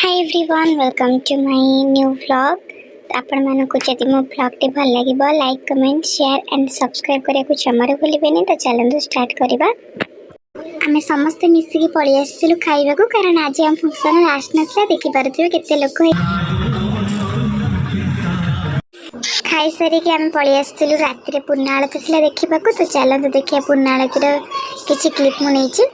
Hi everyone welcome to my new vlog. आपण मानक जदि मो व्लॉग टे भल लागिबो like comment share and subscribe करिया को जमारे भूलिबेनी। तो चलंतु स्टार्ट करिबा। आमे समस्त मिसिकी पळि आसिलु खाइबा को, कारण आज हम फंक्शन लास्ट नथला देखि पारथिबे केते लोक खाई सारी कि आमे पळि आसिलु। राति रे पूर्ण आळती थिला देखिबा को। तो चलंतु देखिया पूर्ण आळती रो किछि क्लिप मु नेछि।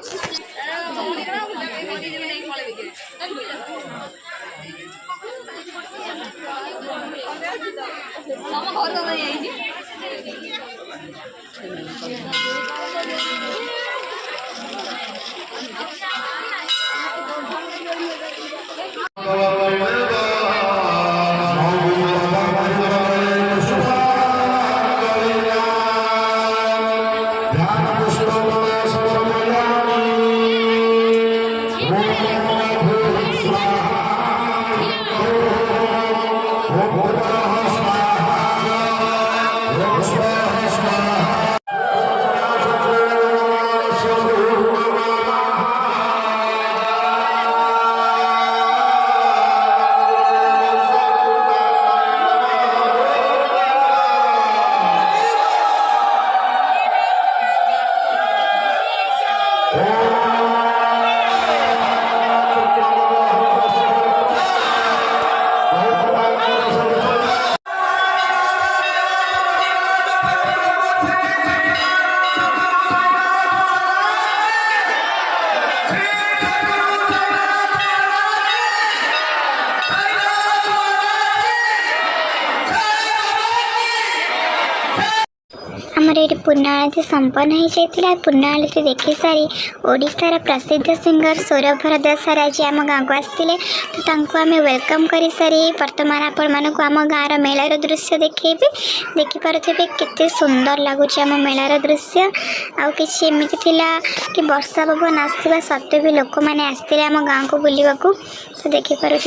आमर ये पूर्णाआळती संपन्न हो जाता। पूर्णाआळती देखी सारी ओडिशार प्रसिद्ध सिंगर सौरभ भरद्वाज सर आज आम गाँव को आसते। तो आम वेलकम कर सारी बर्तमान आपण मानक आम गाँव मेलार दृश्य देखी पारे केते सुंदर लगुच आम मेलार दृश्य। आछि एमती कि वर्षा पवन आसवा सत्वे भी लोक मैंने आसते आम गाँव को बुलवा को। तो देखी पारे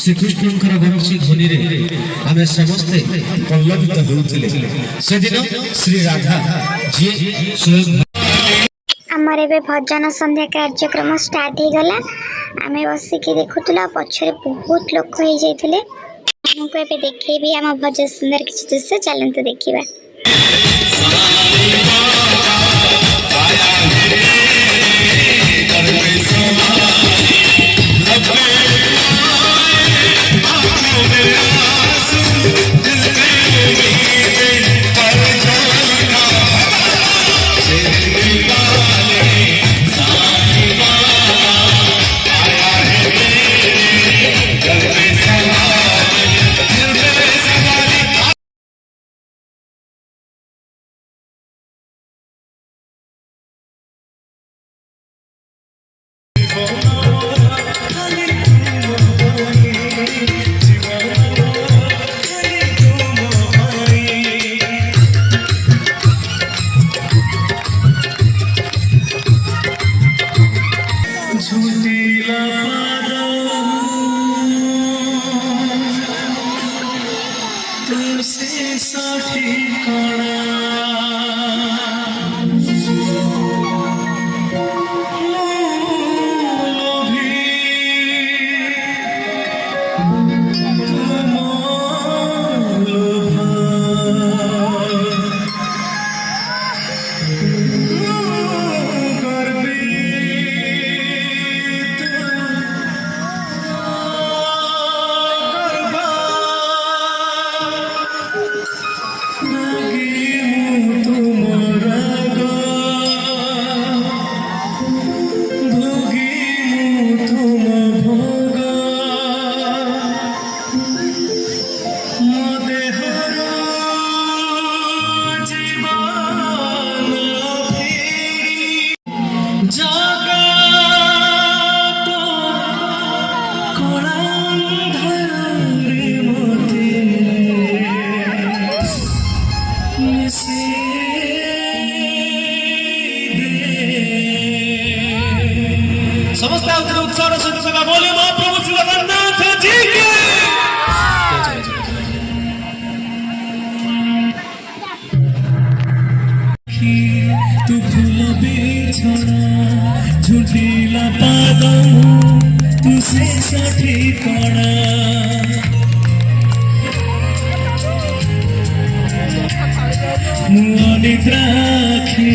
श्रीकृष्ण बंशी ध्वनि आम समस्ते पल्लवित होते से दिन श्री राधा जी स्वयं आमर ए भजन संध्या कार्यक्रम स्टार्ट हो गला। आम बसिकी देखुला पछरे बहुत लोक हो जाते। आमको ए देखेबी आम भजन सुंदर किसी दृश्य चलते देखा। समस्त उत्साह सहित कहबा बोले महाप्रभु श्री जगन्नाथ जी की तू फूल बिछड़ा झुंझिला पाद तू से साठी कणा निद्राखी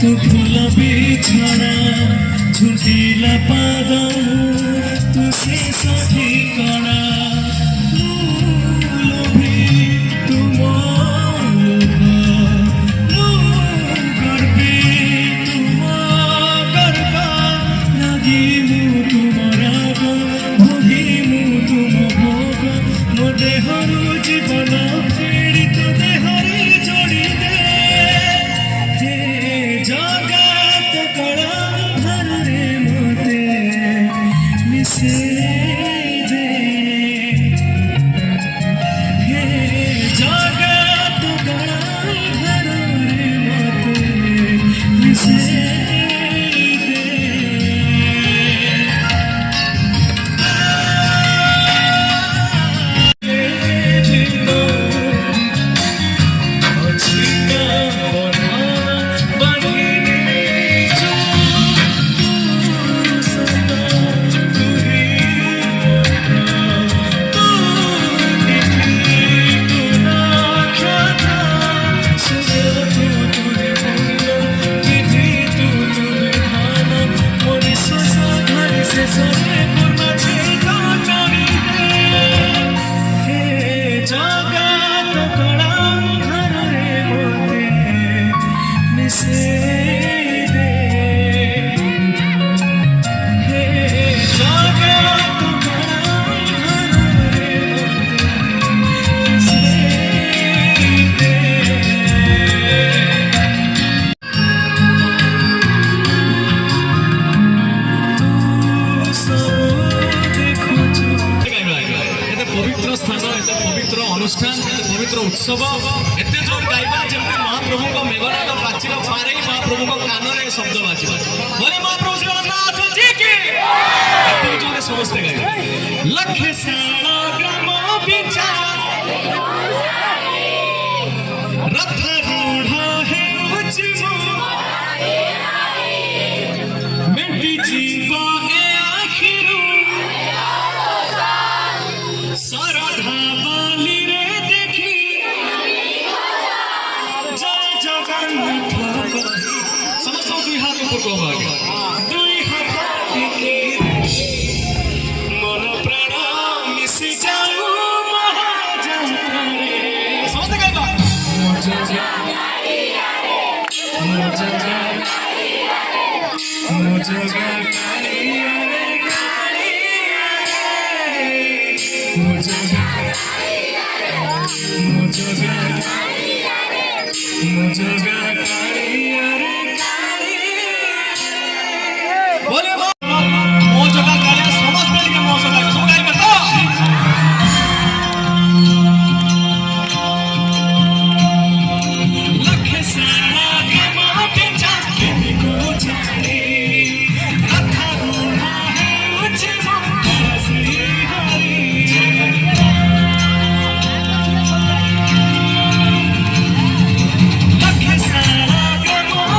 तू फूल बिछड़ा झुंझिला पाद तू से साठी कणा अनुष्ठान पवित्र उत्सव एत जोर गाइबा जमी महाप्रभु को मेघनाद प्राचीर पारे महाप्रभु को कान में शब्द बाजिबा बोले महाप्रभु श्री जगन्नाथ जी की एत जोर समस्त गाइबा लखे साला ग्राम विचार रथ रूढ़ है उचिमो मेंटी जीवा ए आखिरू सरधा बाली रे देखी जय जगन्नाथ समस्त दुई हाथ ऊपर को आगे दुई हाथ देखी मन प्राण मिसी जाऊ महाजात्रा रे समस्त गाइबा बोले मो जगह काले समस्त के मो जगह सब गाइबा तो लखे सारा के मां के चाके को जाने रथा रूढ़ा है मुझे श्री हरि लखे सारा के मां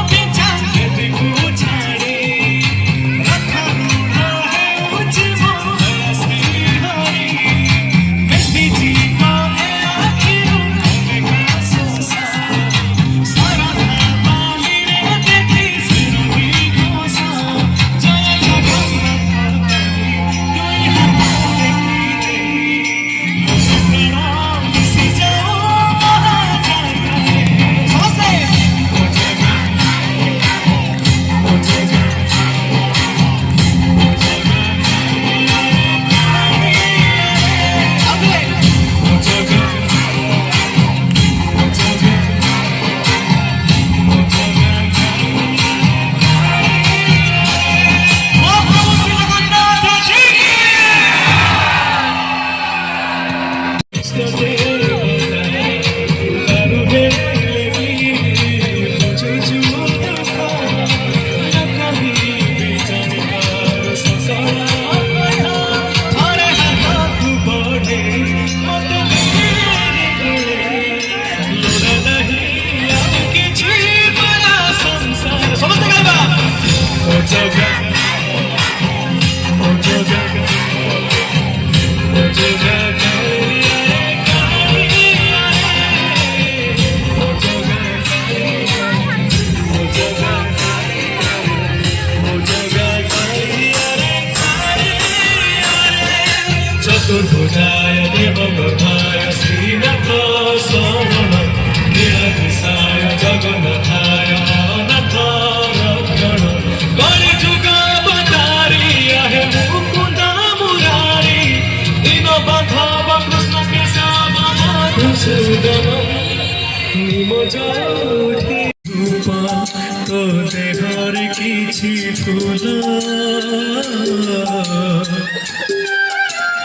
तो देहर किछि फूल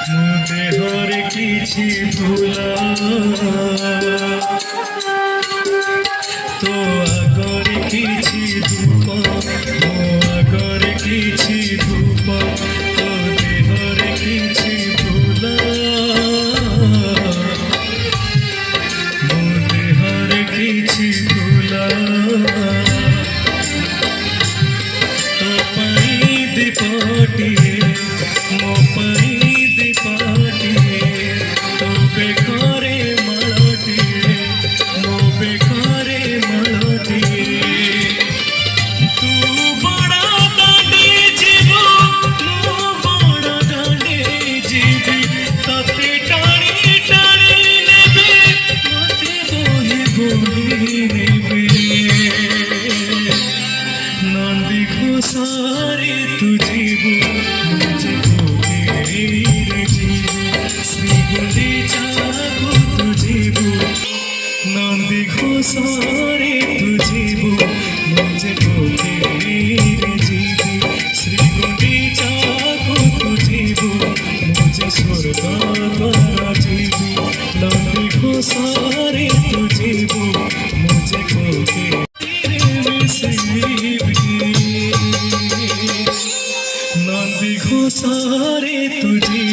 मो देहर किछि फूल तो आगर किछि धूप मो आगर किछि धूप तो देहर किछि फूल मो देहर किछि फूल तो पई दीपटिए मो पई दीपटिए तो बेघरे मालटिए मो बेघरे मालटिए तू बड़ा दांडे जीवो मो बड़ा दांडे जीवी तते टाणी टाणी नेबे मते बोही बोही नेबे नंदी घोषारे तू जीवो मुझे भोगे रे जीवो श्री गुंडीचा को तू जीवो नंदी घोषारे तू जीवो मुझे भोगे रे जीवो श्री गुंडीचा को तू जीवो मुझे स्वर्ग द्वारा जीवो नंदी घोषारे तू जीवो मुझे भोगे नंदी घोषारे तुझी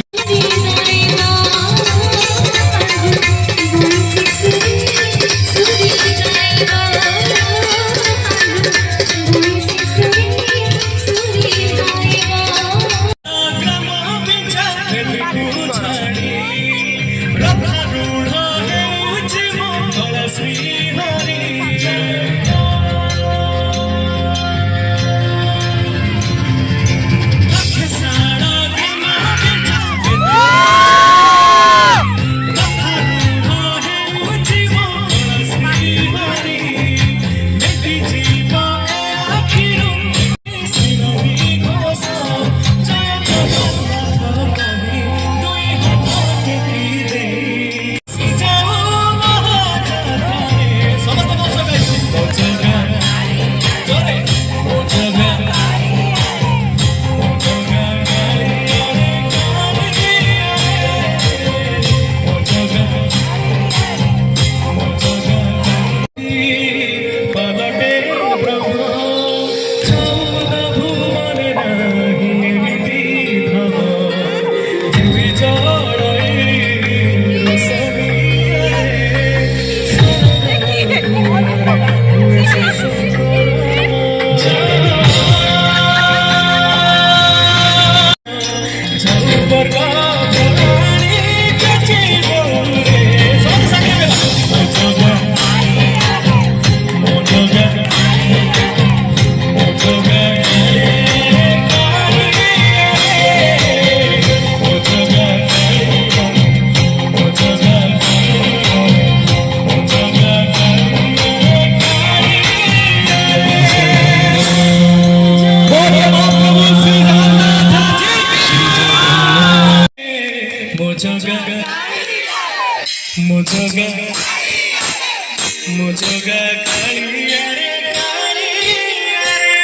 मुझोगा कालिया रे कालिया रे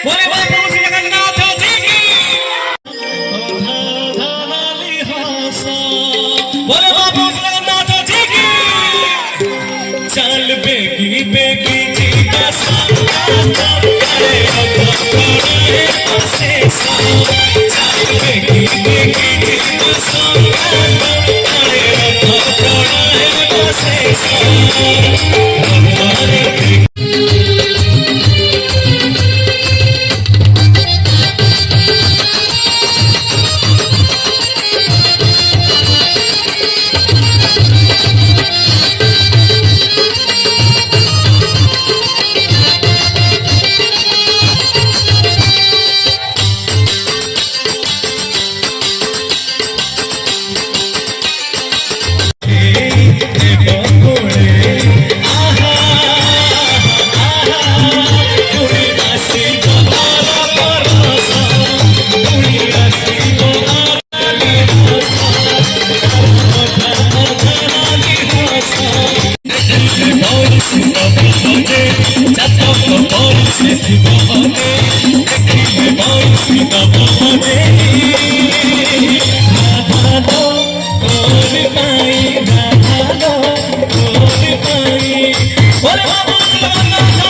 बोले बोले प्रभु श्री जगन्नाथ जी की धा धाली हंसा बोले प्रभु श्री जगन्नाथ जी की चल बेगी बेगी जी का संग करे भक्तों से चल बेगी बेगी जी का संग करे भक्तों से ସେଠି ବହନେ ଦେଖିଲେ ବଂଶୀ ଦବନେ ରାଧାଲୋ ତୋରି ପାଇଁ ରାଧାଲୋ ତୋରି ପାଇଁ ବୋଲେ ବାବୁ ଜଗନ୍ନାଥ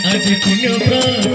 आज पुण्य